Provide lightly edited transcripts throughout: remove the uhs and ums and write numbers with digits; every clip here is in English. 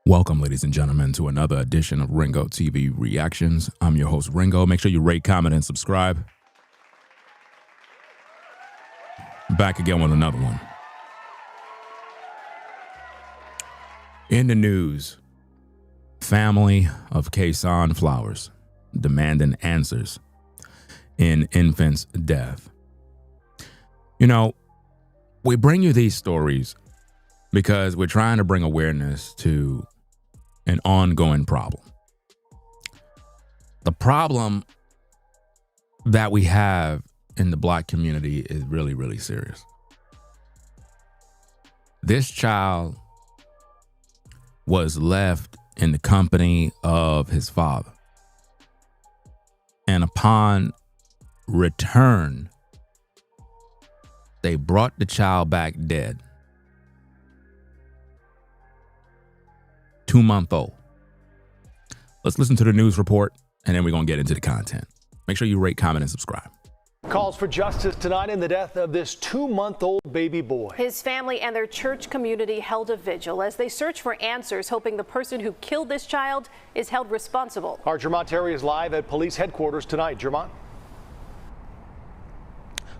Welcome, ladies and gentlemen, to another edition of Ringo TV Reactions. I'm your host, Ringo. Make sure you rate, comment, and subscribe. Back again with another one. In the news, family of Kayson Flowers demanding answers in infant's death. You know, we bring you these stories because we're trying to bring awareness to an ongoing problem. The problem that we have in the Black community is really, really serious. This child was left in the company of his father. And upon return, they brought the child back dead. 2-month-old. Let's listen to the news report, and then we're going to get into the content. Make sure you rate, comment, and subscribe. Calls for justice tonight in the death of this 2-month-old baby boy. His family and their church community held a vigil as they search for answers, hoping the person who killed this child is held responsible. Our Jermont Terry is live at police headquarters tonight. Jermont.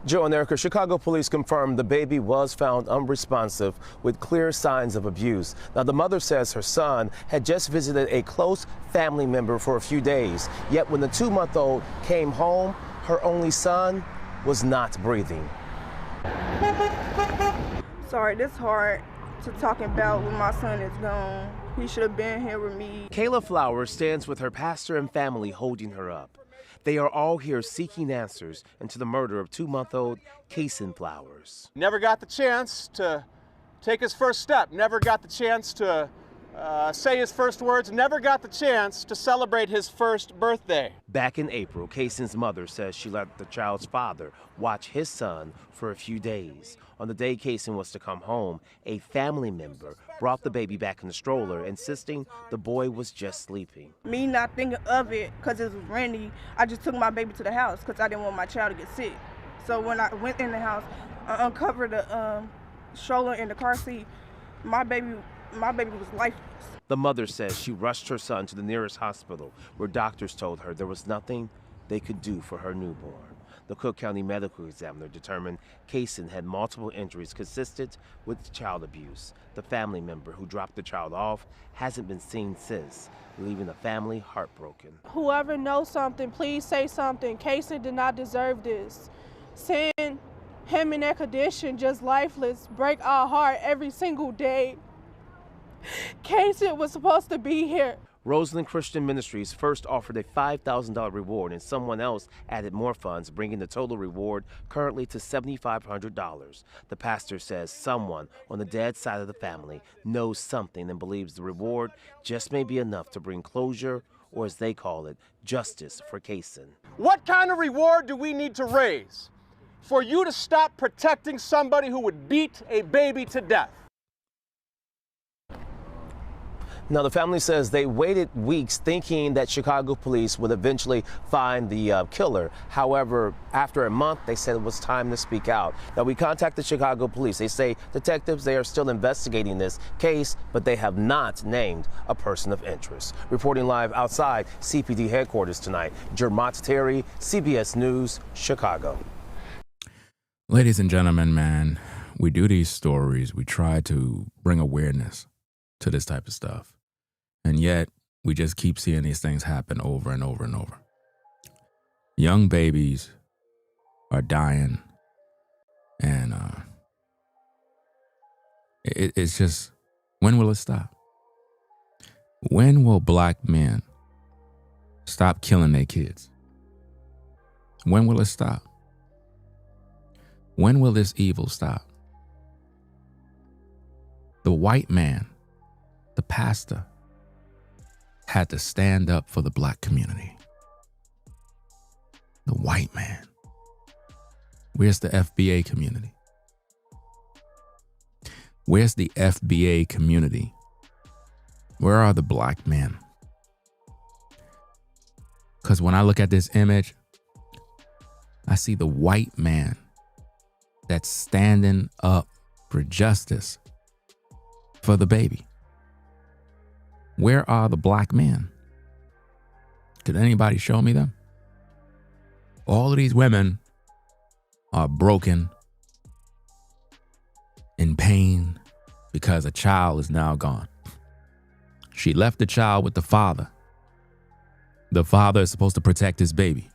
Joe and Erica, Chicago police confirmed the baby was found unresponsive with clear signs of abuse. Now, the mother says her son had just visited a close family member for a few days. Yet when the 2-month-old came home, her only son was not breathing. Sorry, this hard to talk about when my son is gone. He should have been here with me. Kayla Flowers stands with her pastor and family holding her up. They are all here seeking answers into the murder of 2-month-old Kayson Flowers. Never got the chance to take his first step, never got the chance to say his first words, never got the chance to celebrate his first birthday. Back in April, Kayson's mother says she let the child's father watch his son for a few days. On the day Kayson was to come home, a family member brought the baby back in the stroller, insisting the boy was just sleeping. Me not thinking of it because it was rainy, I just took my baby to the house because I didn't want my child to get sick. So when I went in the house, I uncovered the stroller in the car seat. My baby was lifeless. The mother says she rushed her son to the nearest hospital where doctors told her there was nothing they could do for her newborn. The Cook County medical examiner determined Kayson had multiple injuries consistent with child abuse. The family member who dropped the child off hasn't been seen since, leaving the family heartbroken. Whoever knows something, please say something. Kayson did not deserve this. Seeing him in that condition, just lifeless, break our heart every single day. Kayson was supposed to be here. Roseland Christian Ministries first offered a $5,000 reward, and someone else added more funds, bringing the total reward currently to $7,500. The pastor says someone on the dead side of the family knows something and believes the reward just may be enough to bring closure, or as they call it, justice for Kayson. What kind of reward do we need to raise for you to stop protecting somebody who would beat a baby to death? Now, the family says they waited weeks thinking that Chicago police would eventually find the killer. However, after a month, they said it was time to speak out. Now, we contacted Chicago police. They say detectives, they are still investigating this case, but they have not named a person of interest. Reporting live outside CPD headquarters tonight, Jermont Terry, CBS News, Chicago. Ladies and gentlemen, man, we do these stories. We try to bring awareness to this type of stuff. And yet, we just keep seeing these things happen over and over and over. Young babies are dying. And it's just, when will it stop? When will black men stop killing their kids? When will it stop? When will this evil stop? The white man, the pastor, had to stand up for the black community. The white man. Where's the FBA community? Where's the FBA community? Where are the black men? Because when I look at this image, I see the white man that's standing up for justice for the baby. Where are the black men? Could anybody show me them? All of these women are broken, in pain, because a child is now gone. She left the child with the father. The father is supposed to protect his baby.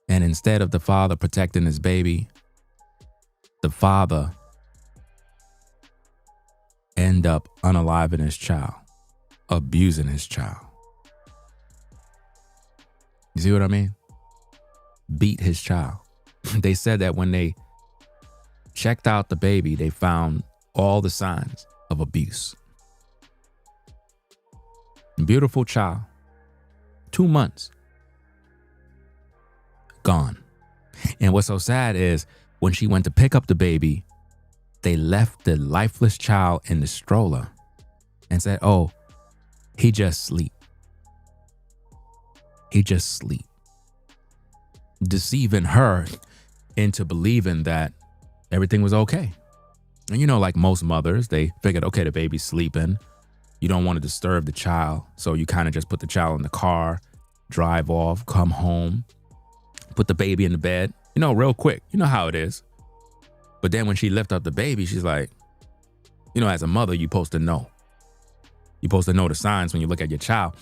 And instead of the father protecting his baby, the father end up unaliving his child, abusing his child. You see what I mean? Beat his child. They said that when they checked out the baby, they found all the signs of abuse. Beautiful child. 2 months. Gone. And what's so sad is when she went to pick up the baby, they left the lifeless child in the stroller and said, oh, he just sleep. He just sleep. Deceiving her into believing that everything was okay. And you know, like most mothers, they figured, okay, the baby's sleeping. You don't want to disturb the child. So you kind of just put the child in the car, drive off, come home, put the baby in the bed, you know, real quick. You know how it is. But then when she lifted up the baby, she's like, you know, as a mother, you're supposed to know. You're supposed to know the signs when you look at your child.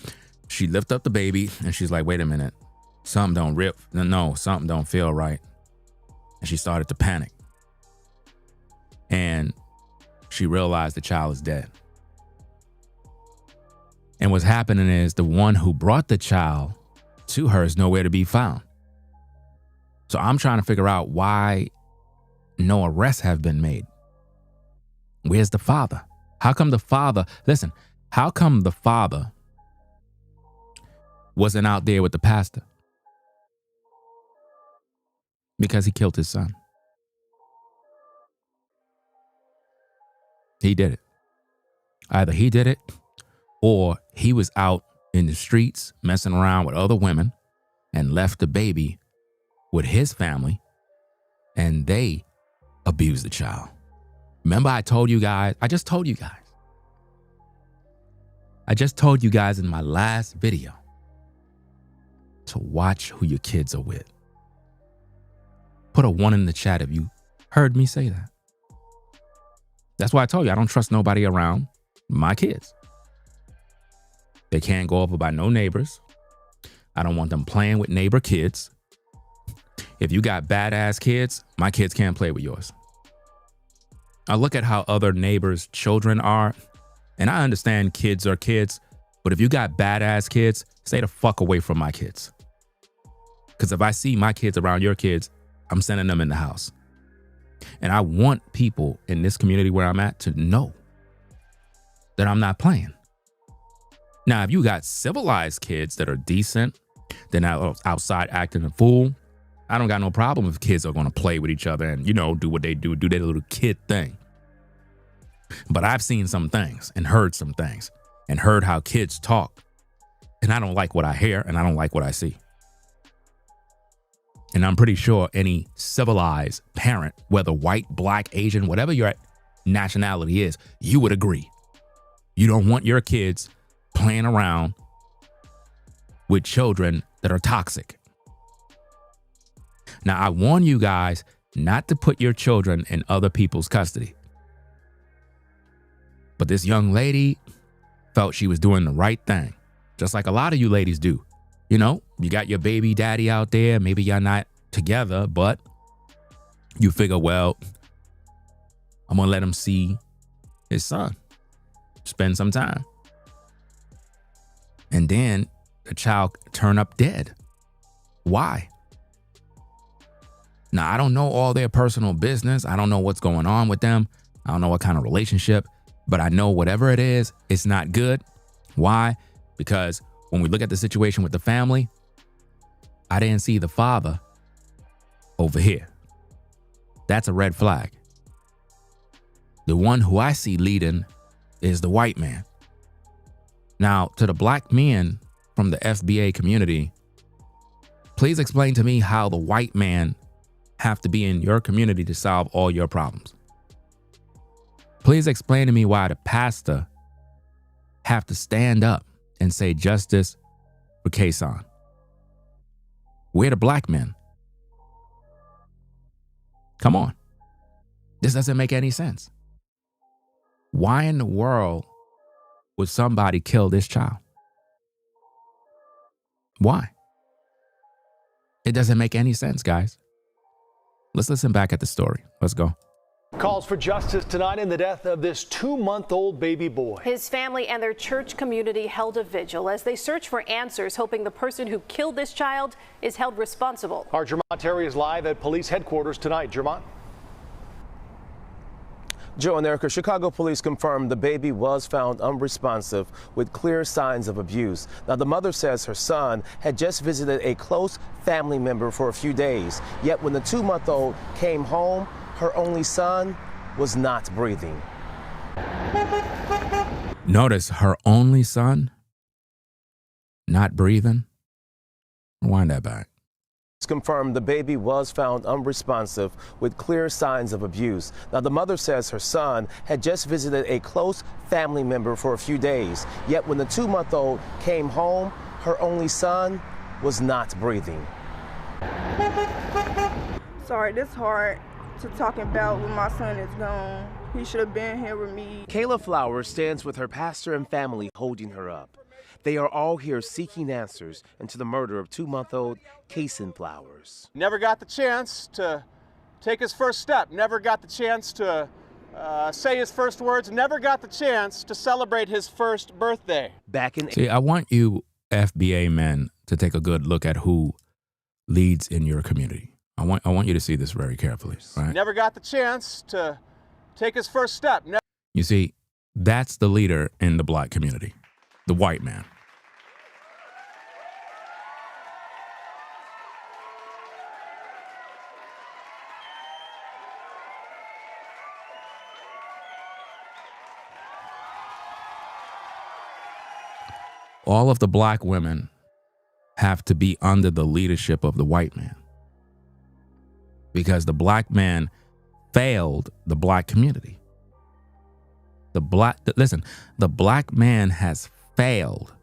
She lifted up the baby and she's like, wait a minute. Something don't rip. No, something don't feel right. And she started to panic. And she realized the child is dead. And what's happening is the one who brought the child to her is nowhere to be found. So I'm trying to figure out why no arrests have been made. Where's the father? How come the father, listen, how come the father wasn't out there with the pastor? Because he killed his son. He did it. Either he did it or he was out in the streets messing around with other women and left the baby with his family and they abused the child. Remember I told you guys, I just told you guys in my last video to watch who your kids are with. Put a 1 in the chat if you heard me say that. That's why I told you I don't trust nobody around my kids. They can't go over by no neighbors. I don't want them playing with neighbor kids. If you got badass kids, my kids can't play with yours. I look at how other neighbors' children are, and I understand kids are kids, but if you got badass kids, stay the fuck away from my kids. Because if I see my kids around your kids, I'm sending them in the house. And I want people in this community where I'm at to know that I'm not playing. Now, if you got civilized kids that are decent, they're not outside acting a fool, I don't got no problem if kids are going to play with each other and, you know, do what they do their little kid thing. But I've seen some things and heard some things and heard how kids talk. And I don't like what I hear and I don't like what I see. And I'm pretty sure any civilized parent, whether white, black, Asian, whatever your nationality is, you would agree. You don't want your kids playing around with children that are toxic. Now, I warn you guys not to put your children in other people's custody. But this young lady felt she was doing the right thing, just like a lot of you ladies do. You know, you got your baby daddy out there. Maybe y'all not together, but you figure, well, I'm going to let him see his son, spend some time. And then the child turn up dead. Why? Now, I don't know all their personal business. I don't know what's going on with them. I don't know what kind of relationship, but I know whatever it is, it's not good. Why? Because when we look at the situation with the family, I didn't see the father over here. That's a red flag. The one who I see leading is the white man. Now, to the black men from the FBA community, please explain to me how the white man have to be in your community to solve all your problems. Please explain to me why the pastor have to stand up and say justice for Kayson? We're the black men. Come on. This doesn't make any sense. Why in the world would somebody kill this child? Why? It doesn't make any sense, guys. Let's listen back at the story. Let's go. Calls for justice tonight in the death of this 2-month-old baby boy. His family and their church community held a vigil as they search for answers, hoping the person who killed this child is held responsible. Our Jermont Terry is live at police headquarters tonight. Jermont. Joe and Erica, Chicago police confirmed the baby was found unresponsive with clear signs of abuse. Now, the mother says her son had just visited a close family member for a few days. Yet when the 2-month-old came home, her only son was not breathing. Notice her only son not breathing. Rewind that back. Confirmed the baby was found unresponsive with clear signs of abuse. Now, the mother says her son had just visited a close family member for a few days. Yet when the 2-month-old came home, her only son was not breathing. Sorry, this hard to talk about when my son is gone. He should have been here with me. Kayla Flowers stands with her pastor and family holding her up. They are all here seeking answers into the murder of 2-month-old Kayson Flowers. Never got the chance to take his first step, never got the chance to say his first words, never got the chance to celebrate his first birthday. See, I want you FBA men to take a good look at who leads in your community. I want you to see this very carefully, right? Never got the chance to take his first step. You see, that's the leader in the black community, the white man. All of the black women have to be under the leadership of the white man, because the black man failed the black community. The black man has failed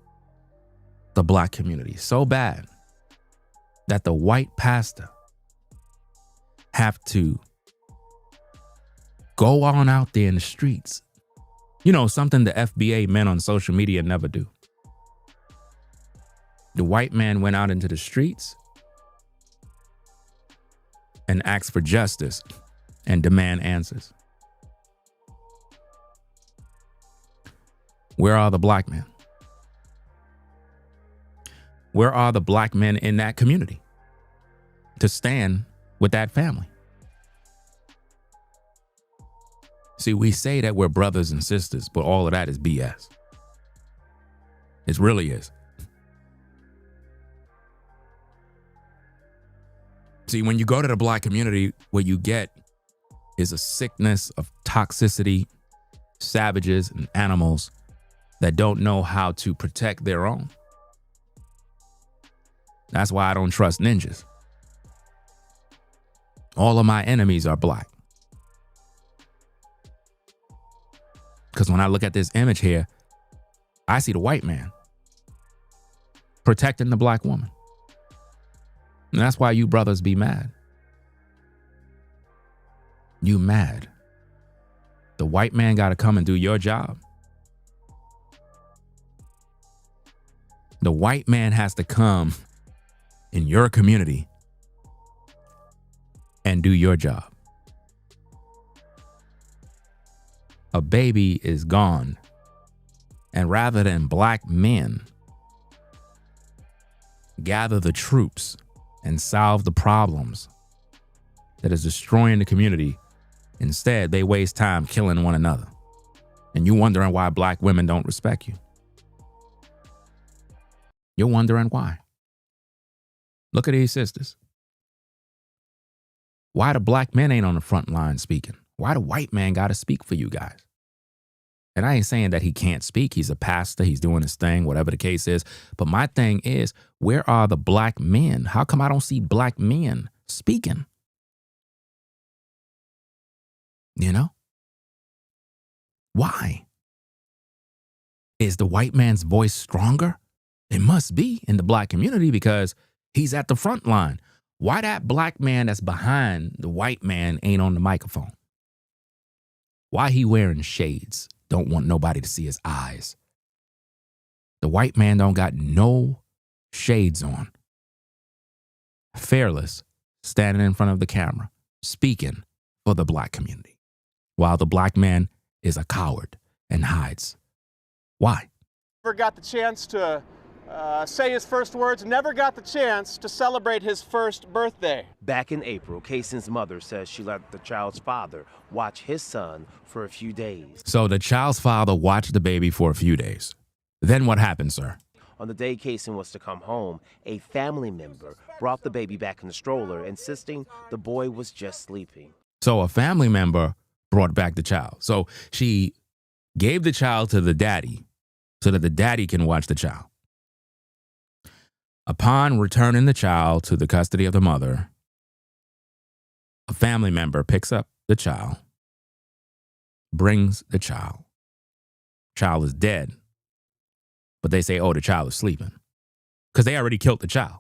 the black community so bad that the white pastor have to go on out there in the streets. You know, something the FBA men on social media never do. The white man went out into the streets and asked for justice and demand answers. Where are the black men? Where are the black men in that community to stand with that family? See, we say that we're brothers and sisters, but all of that is BS. It really is. See, when you go to the black community, what you get is a sickness of toxicity, savages and animals that don't know how to protect their own. That's why I don't trust ninjas. All of my enemies are black. Because when I look at this image here, I see the white man protecting the black woman. And that's why you brothers be mad. You mad. The white man got to come and do your job. The white man has to come in your community and do your job. A baby is gone. And rather than black men gather the troops and solve the problems that is destroying the community, instead they waste time killing one another. And you wondering why black women don't respect you. You're wondering why. Look at these sisters. Why the black men ain't on the front line speaking? Why the white man got to speak for you guys? And I ain't saying that he can't speak. He's a pastor. He's doing his thing, whatever the case is. But my thing is, where are the black men? How come I don't see black men speaking? You know? Why? Is the white man's voice stronger? It must be in the black community because he's at the front line. Why that black man that's behind the white man ain't on the microphone? Why he wearing shades? Don't want nobody to see his eyes. The white man don't got no shades on. Fearless, standing in front of the camera, speaking for the black community, while the black man is a coward and hides. Why? Never got the chance to say his first words, never got the chance to celebrate his first birthday. Back in April, Kayson's mother says she let the child's father watch his son for a few days. So the child's father watched the baby for a few days. Then what happened, sir? On the day Kayson was to come home, a family member brought the baby back in the stroller, insisting the boy was just sleeping. So a family member brought back the child. So she gave the child to the daddy so that the daddy can watch the child. Upon returning the child to the custody of the mother, a family member picks up the child, brings the child. Child is dead, but they say, oh, the child is sleeping because they already killed the child.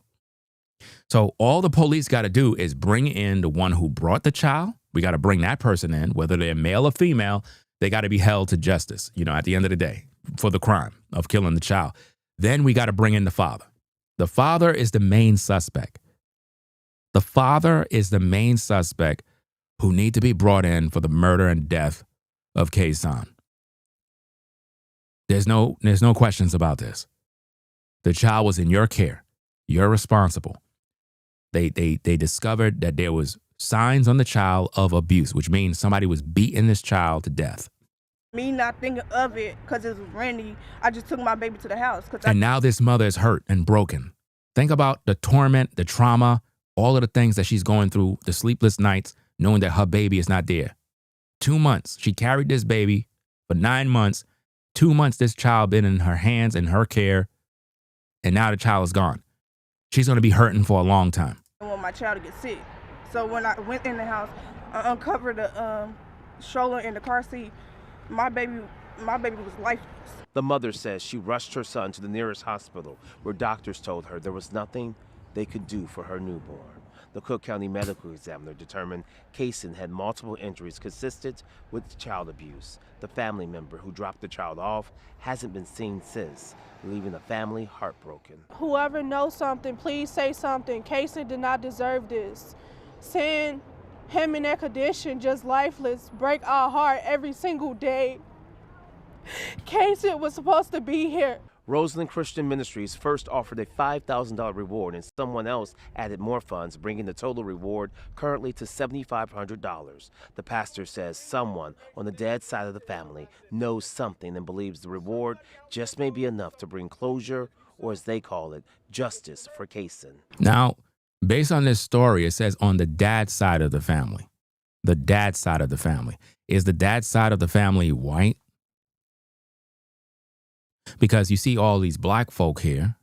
So all the police got to do is bring in the one who brought the child. We got to bring that person in, whether they're male or female. They got to be held to justice, at the end of the day, for the crime of killing the child. Then we got to bring in the father. The father is the main suspect. The father is the main suspect who need to be brought in for the murder and death of Kayson. There's no questions about this. The child was in your care. You're responsible. They discovered that there was signs on the child of abuse, which means somebody was beating this child to death. Me not thinking of it because it was Randy, I just took my baby to the house. And now this mother is hurt and broken. Think about the torment, the trauma, all of the things that she's going through, the sleepless nights, knowing that her baby is not there. 2 months. She carried this baby for 9 months. 2 months this child been in her hands, in her care, and now the child is gone. She's going to be hurting for a long time. I want my child to get sick. So when I went in the house, I uncovered the stroller in the car seat. My baby was lifeless. The mother says she rushed her son to the nearest hospital where doctors told her there was nothing they could do for her newborn. The Cook County medical examiner determined Kayson had multiple injuries consistent with child abuse. The family member who dropped the child off hasn't been seen since, leaving the family heartbroken. Whoever knows something, please say something. Kayson did not deserve this. Seeing him in that condition, just lifeless, break our heart every single day. Kayson was supposed to be here. Roseland Christian Ministries first offered a $5,000 reward, and someone else added more funds, bringing the total reward currently to $7,500. The pastor says someone on the dad's side of the family knows something and believes the reward just may be enough to bring closure, or as they call it, justice for Kayson. Now, based on this story, it says on the dad's side of the family. The dad's side of the family. Is the dad's side of the family white? Because you see all these black folk here.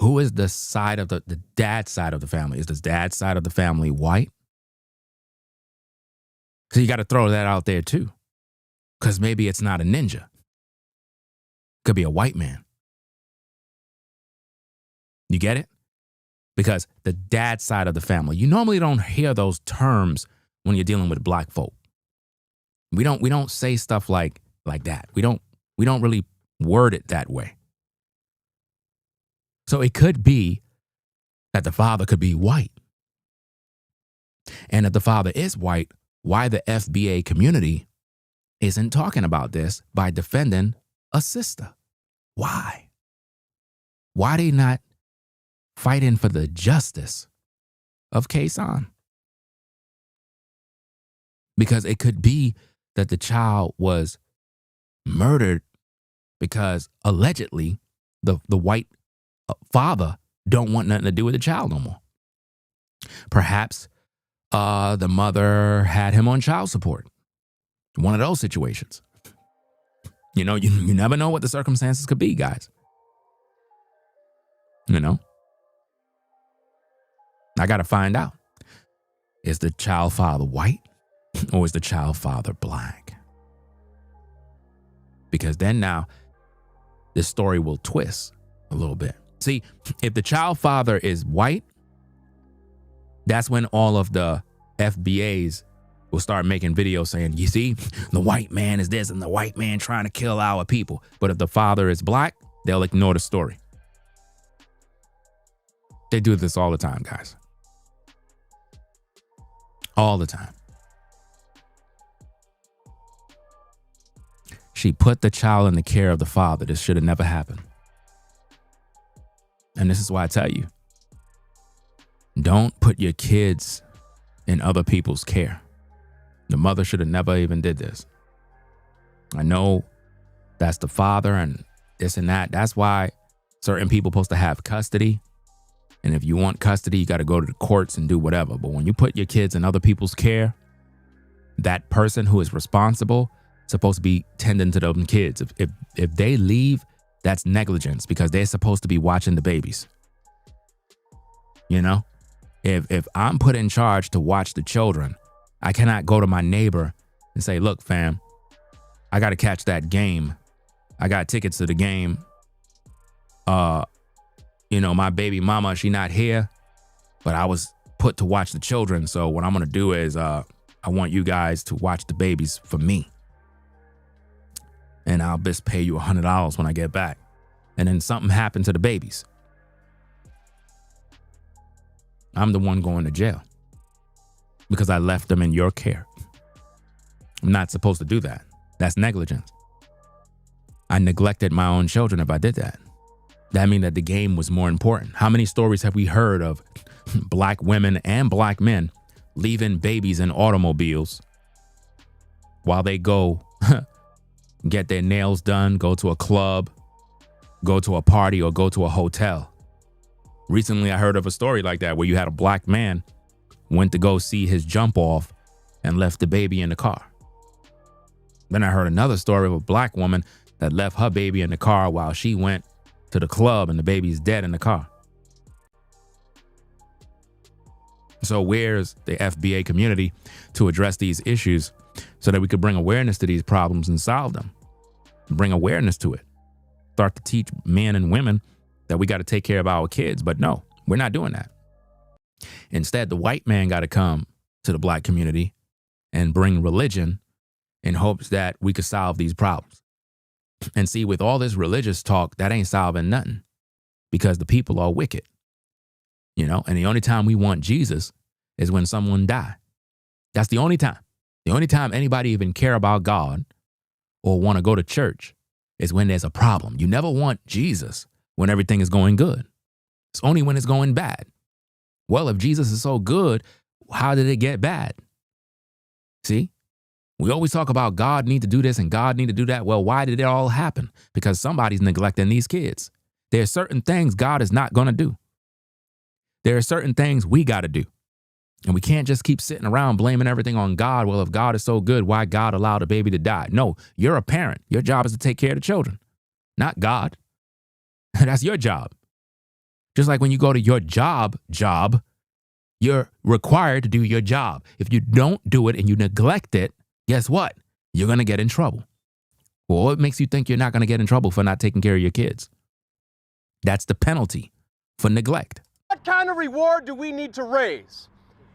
Who is the side of the dad's side of the family? Is the dad's side of the family white? So you got to throw that out there too. Because maybe it's not a ninja. Could be a white man. You get it? Because the dad's side of the family. You normally don't hear those terms when you're dealing with black folk. We don't say stuff like that. We don't really word it that way. So it could be that the father could be white. And if the father is white, why the FBA community isn't talking about this by defending a sister? Why? Why they not fighting for the justice of Kayson? Because it could be that the child was murdered because allegedly the white father don't want nothing to do with the child no more. Perhaps the mother had him on child support. One of those situations. You never know what the circumstances could be, guys. I got to find out. Is the child father white or is the child father black? because then now this story will twist a little bit. See, if the child father is white, that's when all of the FBAs will start making videos saying, you see, the white man is this and the white man trying to kill our people. But if the father is black, they'll ignore the story. They do this all the time, guys. All the time. She put the child in the care of the father. This should have never happened. And this is why I tell you, don't put your kids in other people's care. The mother should have never even did this. I know that's the father and this and that. That's why certain people are supposed to have custody. And if you want custody, you got to go to the courts and do whatever. But when you put your kids in other people's care, that person who is responsible is supposed to be tending to them kids. If they leave, that's negligence because they're supposed to be watching the babies. You know, if I'm put in charge to watch the children, I cannot go to my neighbor and say, look, fam, I got to catch that game. I got tickets to the game. You know, my baby mama, she not here, but I was put to watch the children. So what I'm going to do is I want you guys to watch the babies for me. And I'll just pay you $100 when I get back. And then something happened to the babies. I'm the one going to jail because I left them in your care. I'm not supposed to do that. That's negligence. I neglected my own children if I did that. That means that the game was more important. How many stories have we heard of black women and black men leaving babies in automobiles while they go get their nails done, go to a club, go to a party, or go to a hotel? Recently, I heard of a story like that where you had a black man went to go see his jump off and left the baby in the car. Then I heard another story of a black woman that left her baby in the car while she went to the club and the baby's dead in the car. So where's the FBA community to address these issues so that we could bring awareness to these problems and solve them? Bring awareness to it. Start to teach men and women that we got to take care of our kids. But no, we're not doing that. Instead, the white man got to come to the black community and bring religion in hopes that we could solve these problems. And see, with all this religious talk, that ain't solving nothing because the people are wicked. You know, and the only time we want Jesus is when someone die. That's the only time. The only time anybody even care about God or want to go to church is when there's a problem. You never want Jesus when everything is going good. It's only when it's going bad. Well, if Jesus is so good, how did it get bad? See, we always talk about God need to do this and God need to do that. Well, why did it all happen? Because somebody's neglecting these kids. There are certain things God is not going to do. There are certain things we got to do. And we can't just keep sitting around blaming everything on God. Well, if God is so good, why God allowed a baby to die? No, you're a parent. Your job is to take care of the children, not God. That's your job. Just like when you go to your job, you're required to do your job. If you don't do it and you neglect it, guess what? You're going to get in trouble. Well, what makes you think you're not going to get in trouble for not taking care of your kids? That's the penalty for neglect. What kind of reward do we need to raise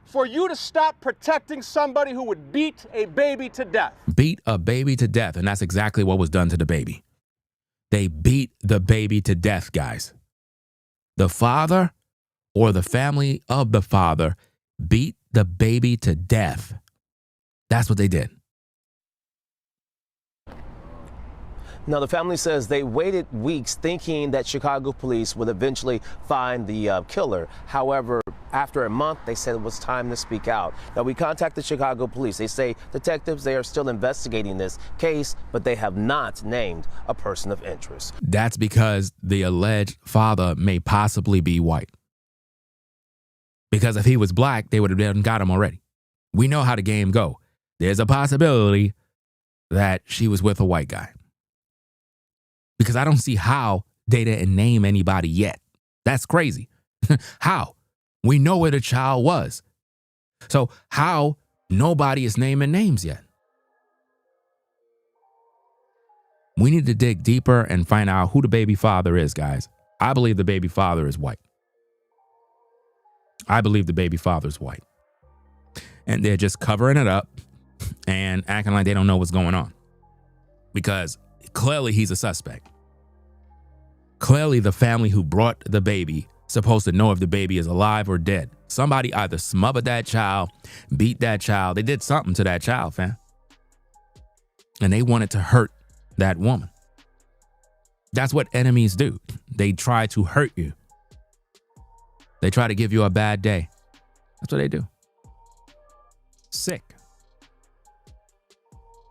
for you to stop protecting somebody who would beat a baby to death? Beat a baby to death. And that's exactly what was done to the baby. They beat the baby to death, guys. The father or the family of the father beat the baby to death. That's what they did. Now, the family says they waited weeks thinking that Chicago police would eventually find the killer. However, after a month, they said it was time to speak out. Now, we contacted Chicago police. They say detectives, they are still investigating this case, but they have not named a person of interest. That's because the alleged father may possibly be white. Because if he was black, they would have got him already. We know how the game go. There's a possibility that she was with a white guy. Because I don't see how they didn't name anybody yet. That's crazy. How? We know where the child was. So how nobody is naming names yet? We need to dig deeper and find out who the baby father is, guys. I believe the baby father is white. I believe the baby father is white. And they're just covering it up and acting like they don't know what's going on. Because clearly he's a suspect. Clearly the family who brought the baby supposed to know if the baby is alive or dead. Somebody either smothered that child, beat that child. They did something to that child, fam. And they wanted to hurt that woman. That's what enemies do. They try to hurt you. They try to give you a bad day. That's what they do. Sick.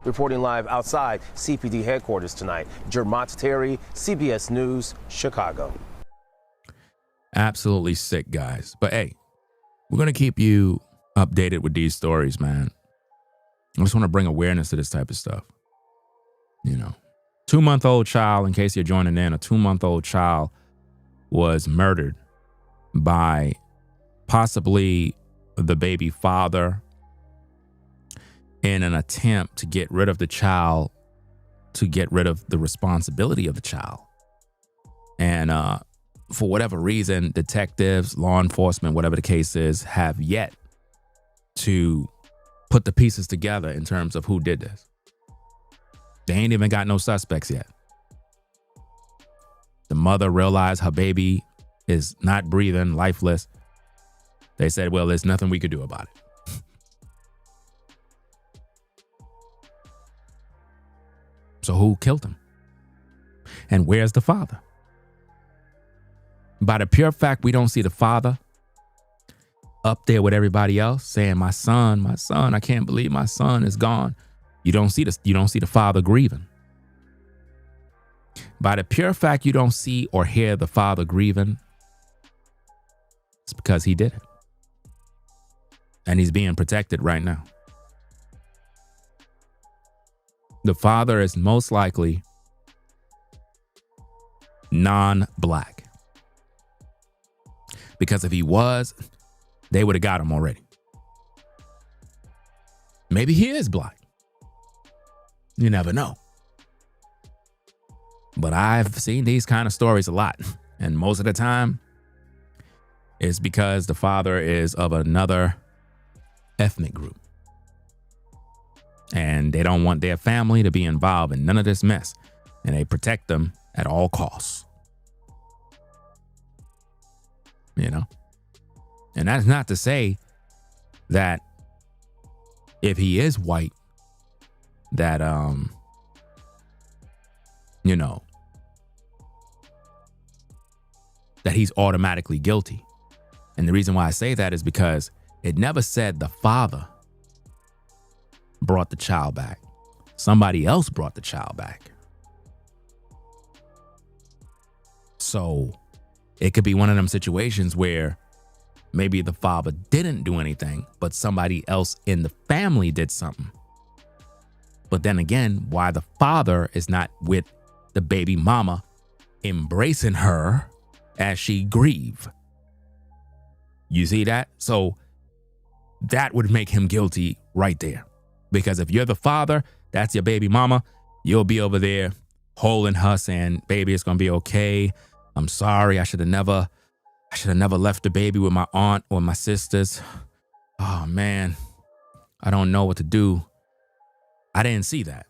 Reporting live outside CPD headquarters tonight, Jermont Terry, CBS News, Chicago. Absolutely sick, guys. But hey, we're going to keep you updated with these stories, man. I just want to bring awareness to this type of stuff. You know, 2-month-old child, in case you're joining in, a 2-month-old child was murdered by possibly the baby father in an attempt to get rid of the child, to get rid of the responsibility of the child. And for whatever reason, detectives, law enforcement, whatever the case is, have yet to put the pieces together in terms of who did this. They ain't even got no suspects yet. The mother realized her baby is not breathing, lifeless. They said, well, there's nothing we could do about it. So who killed him? And where's the father? By the pure fact we don't see the father up there with everybody else saying, my son, I can't believe my son is gone. You don't see the father grieving. By the pure fact you don't see or hear the father grieving, it's because he did it. And he's being protected right now. The father is most likely non-black. Because if he was, they would have got him already. Maybe he is black. You never know. But I've seen these kind of stories a lot. And most of the time, it's because the father is of another ethnic group. And they don't want their family to be involved in none of this mess. And they protect them at all costs. You know? And that's not to say that if he is white, that, you know, that he's automatically guilty. And the reason why I say that is because it never said the father brought the child back. Somebody else brought the child back. So it could be one of them situations where maybe the father didn't do anything, but somebody else in the family did something. But then again, why the father is not with the baby mama, embracing her as she grieve. You see that? So that would make him guilty right there. Because if you're the father, that's your baby mama, you'll be over there holding her saying, baby, it's going to be okay. I'm sorry. I should have never left the baby with my aunt or my sisters. Oh man, I don't know what to do. I didn't see that.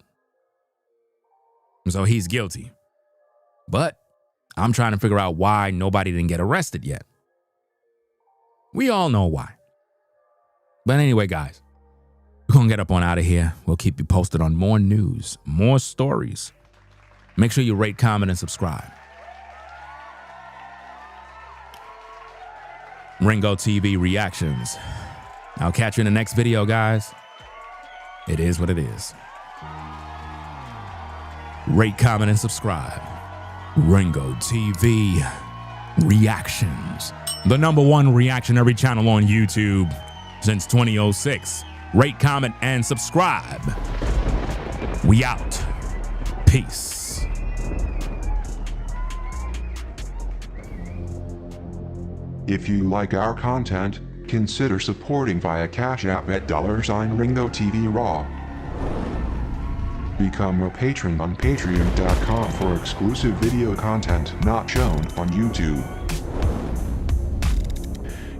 So he's guilty. But I'm trying to figure out why nobody didn't get arrested yet. We all know why. But anyway, guys, we're going to get up on out of here. We'll keep you posted on more news, more stories. Make sure you rate, comment, and subscribe. Ringo TV Reactions. I'll catch you in the next video, guys. It is what it is. Rate, comment, and subscribe. Ringo TV Reactions. The #1 reactionary channel on YouTube since 2006. Rate, comment, and subscribe. We out. Peace. If you like our content, consider supporting via Cash App at $RingoTV Raw. Become a patron on patreon.com for exclusive video content not shown on YouTube.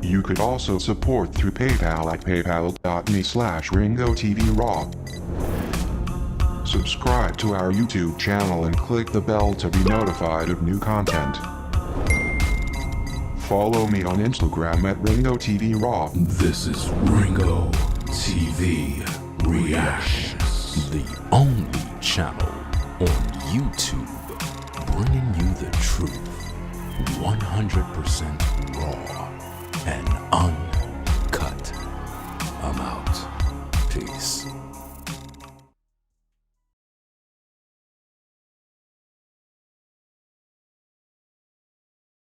You could also support through PayPal at paypal.me/RingoTVRaw. Subscribe to our YouTube channel and click the bell to be notified of new content. Follow me on Instagram at RingoTVRaw. This is Ringo TV Reactions, the only channel on YouTube bringing you the truth 100% raw and